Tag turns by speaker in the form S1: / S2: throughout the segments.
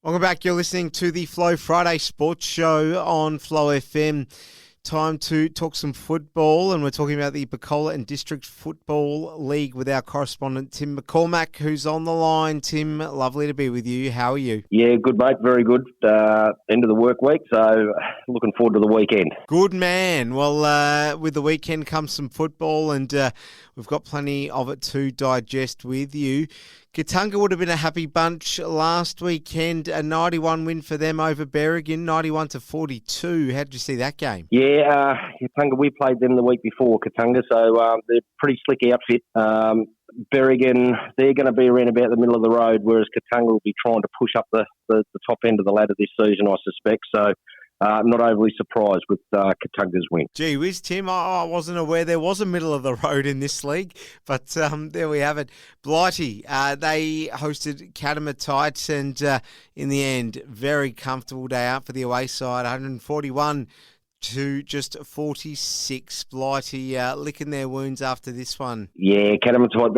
S1: Welcome back. You're listening to the Flow Friday Sports Show on Flow FM. Time to talk some football, and we're talking about the Picola District Football League with our correspondent Tim McCormack, who's on the line. Tim, lovely to be with you. How are you?
S2: Yeah, good, mate. Very good. End of the work week, so looking forward to the weekend.
S1: Good man. Well, with the weekend comes some football, and we've got plenty of it to digest with you. Katunga would have been a happy bunch last weekend. A 91 win for them over Berrigan, 91-42. How did you see that game?
S2: Yeah, Katunga, we played them the week before, Katunga, so they're a pretty slick outfit. Berrigan, they're going to be around about the middle of the road, whereas Katunga will be trying to push up the top end of the ladder this season, I suspect. So not overly surprised with Katunga's win.
S1: Gee whiz, Tim, I wasn't aware there was a middle of the road in this league, but there we have it. Blighty, they hosted Catamatites, and in the end, very comfortable day out for the away side, 141 to just 46. Blighty licking their wounds after this one.
S2: Yeah, Catamatites,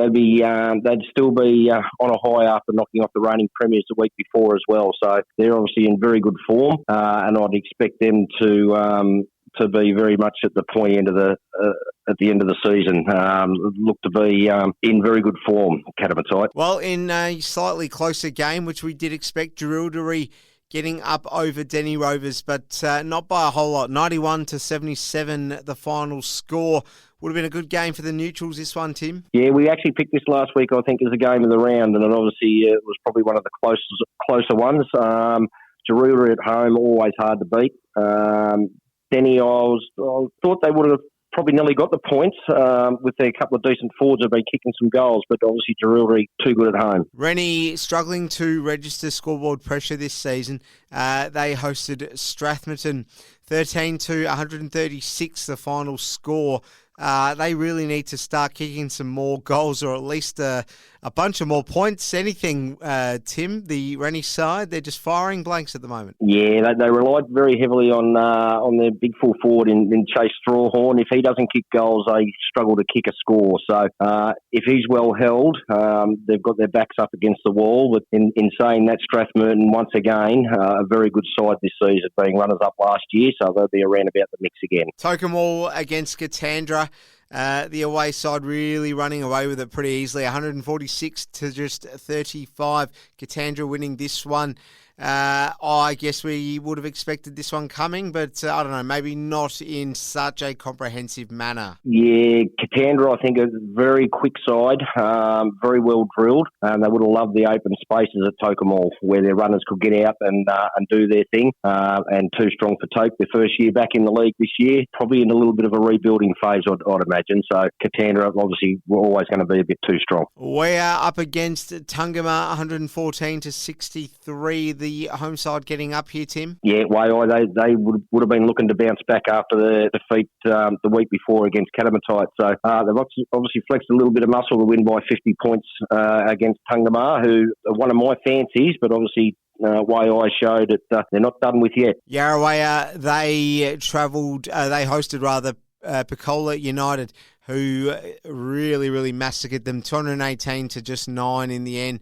S2: they'd still be on a high after knocking off the reigning premiers the week before as well. So they're obviously in very good form, and I'd expect them to be very much at the end of the season. Look to be in very good form, Catamatites.
S1: Well, in a slightly closer game, which we did expect, Jerilderie getting up over Denny Rovers, but not by a whole lot. 91-77, the final score. Would have been a good game for the neutrals, this one, Tim.
S2: Yeah, we actually picked this last week, I think, as a game of the round, and it obviously was probably one of the closer ones. Jerilderie at home, always hard to beat. Denny, I thought they would have probably nearly got the points with their couple of decent forwards who've been kicking some goals, but obviously Jerilderie too good at home.
S1: Rennie struggling to register scoreboard pressure this season. They hosted Strathmerton, 13-136, the final score. They really need to start kicking some more goals, or at least a bunch of more points. Anything, Tim, the Rennie side, they're just firing blanks at the moment.
S2: Yeah, they relied very heavily on their big full forward in Chase Strawhorn. If he doesn't kick goals, they struggle to kick a score. So if he's well held, they've got their backs up against the wall. But in saying that, Strathmerton, once again, a very good side this season, being runners-up last year, so they'll be around about the mix again.
S1: Tokemall against Katandra. The away side really running away with it pretty easily, 146 to just 35. Katandra winning this one. I guess we would have expected this one coming, but I don't know, maybe not in such a comprehensive manner.
S2: Yeah, Katandra, I think, is a very quick side, very well drilled. They would have loved the open spaces at Tokemall where their runners could get out and do their thing, and too strong for Toke. Their first year back in the league this year, probably in a little bit of a rebuilding phase, I'd imagine. So Katandra, obviously, were always going to be a bit too strong.
S1: We are up against Tungama, 114 to 63. The home side getting up here, Tim?
S2: Yeah, they would have been looking to bounce back after the defeat the week before against Catamatites. So they've obviously flexed a little bit of muscle to win by 50 points against Tungama, who are one of my fancies, but obviously Waiai showed that they're not done with yet.
S1: Yarrawaya, they hosted Picola United, who really massacred them, 218 to just 9 in the end.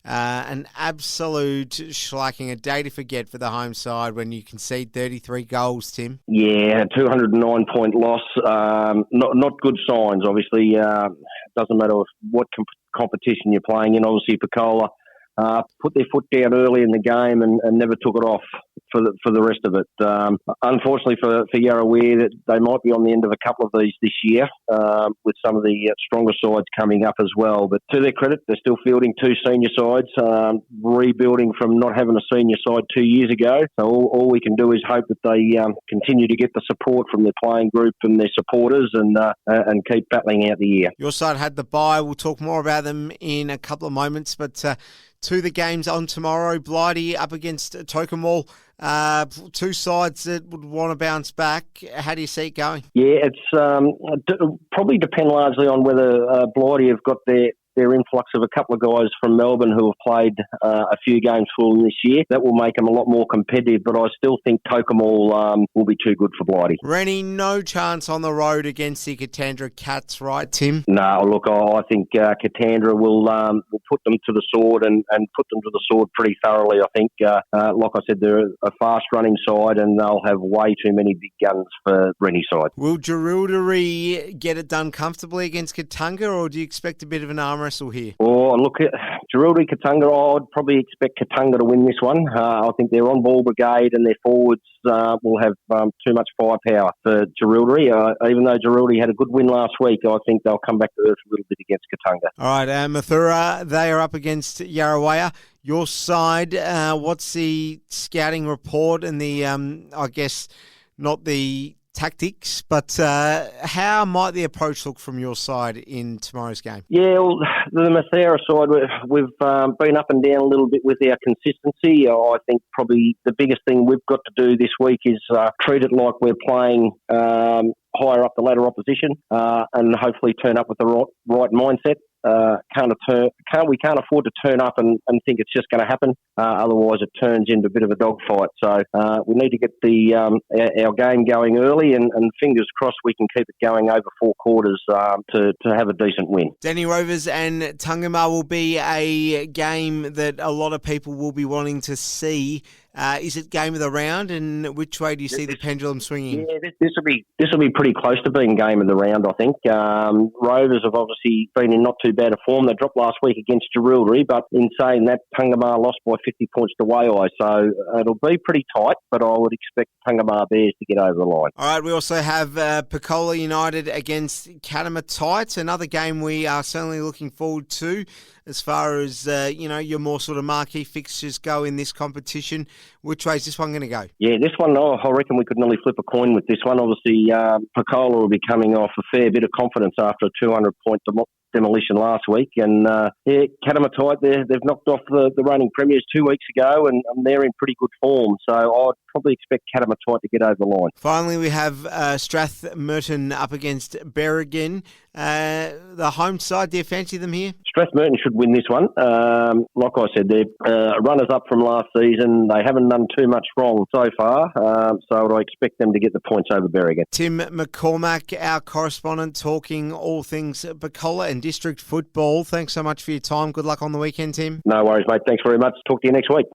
S1: An absolute shellacking, a day to forget for the home side when you concede 33 goals, Tim.
S2: Yeah, 209-point loss. Not good signs, obviously. Doesn't matter what competition you're playing in. Obviously, Picola put their foot down early in the game and never took it off for the rest of it. Unfortunately for Yarrawaya, that they might be on the end of a couple of these this year, with some of the stronger sides coming up as well. But to their credit, they're still fielding two senior sides, rebuilding from not having a senior side 2 years ago. So all we can do is hope that they continue to get the support from their playing group and their supporters and keep battling out the year.
S1: Your side had the bye. We'll talk more about them in a couple of moments, but to the games on tomorrow, Blighty up against Tokemall. Two sides that would want to bounce back. How do you see it going?
S2: Yeah, it's probably depend largely on whether Blighty have got their their influx of a couple of guys from Melbourne who have played a few games for them this year, that will make them a lot more competitive. But I still think Kokomo will be too good for Blighty.
S1: Rennie, no chance on the road against the Katandra Cats, right, Tim?
S2: No, look, I think Katandra will put them to the sword and put them to the sword pretty thoroughly. I think, like I said, they're a fast-running side and they'll have way too many big guns for Rennie's side.
S1: Will Jerilderie get it done comfortably against Katanga, or do you expect a bit of an arm wrestle here?
S2: Oh, look, at Jerilderie, Katanga, I'd probably expect Katanga to win this one. I think their on-ball brigade and their forwards will have too much firepower for Jerilderie. Even though Jerilderie had a good win last week, I think they'll come back to earth a little bit against Katanga.
S1: All right, Mathura, they are up against Yarrawaya. Your side, what's the scouting report and the, I guess, not the tactics, but how might the approach look from your side in tomorrow's game?
S2: Yeah, well, the Mathura side, we've been up and down a little bit with our consistency. I think probably the biggest thing we've got to do this week is treat it like we're playing higher up the ladder opposition and hopefully turn up with the right mindset. We can't afford to turn up and think it's just going to happen. Otherwise, it turns into a bit of a dogfight. So we need to get our game going early, and fingers crossed we can keep it going over 4 quarters to have a decent win.
S1: Danny Rovers and Tungama will be a game that a lot of people will be wanting to see. Is it game of the round, and which way do you see the pendulum swinging?
S2: Yeah, this will be pretty close to being game of the round, I think. Rovers have obviously been in not too bad a form. They dropped last week against Jerilderie, but in saying that, Tungama lost by 50 points to Waiai, so it'll be pretty tight, but I would expect Tungama Bears to get over the line.
S1: All right, we also have Picola United against Catamatai, another game we are certainly looking forward to as far as, your more sort of marquee fixtures go in this competition. Which way is this one going to go? Yeah,
S2: this one, I reckon we could nearly flip a coin with this one. Obviously, Picola will be coming off a fair bit of confidence after a 200-point demolition last week. And, Catamatai, they've knocked off the reigning premiers 2 weeks ago, and they're in pretty good form. So I'd probably expect Catamatai to get over the line.
S1: Finally, we have Strathmerton up against Berrigan. The home side, do you fancy them here?
S2: Strathmerton should win this one. Like I said, they're runners-up from last season. They haven't done too much wrong so far, so I expect them to get the points over Berrigan.
S1: Tim McCormack, our correspondent, talking all things Picola and District Football. Thanks so much for your time. Good luck on the weekend, Tim.
S2: No worries, mate. Thanks very much. Talk to you next week.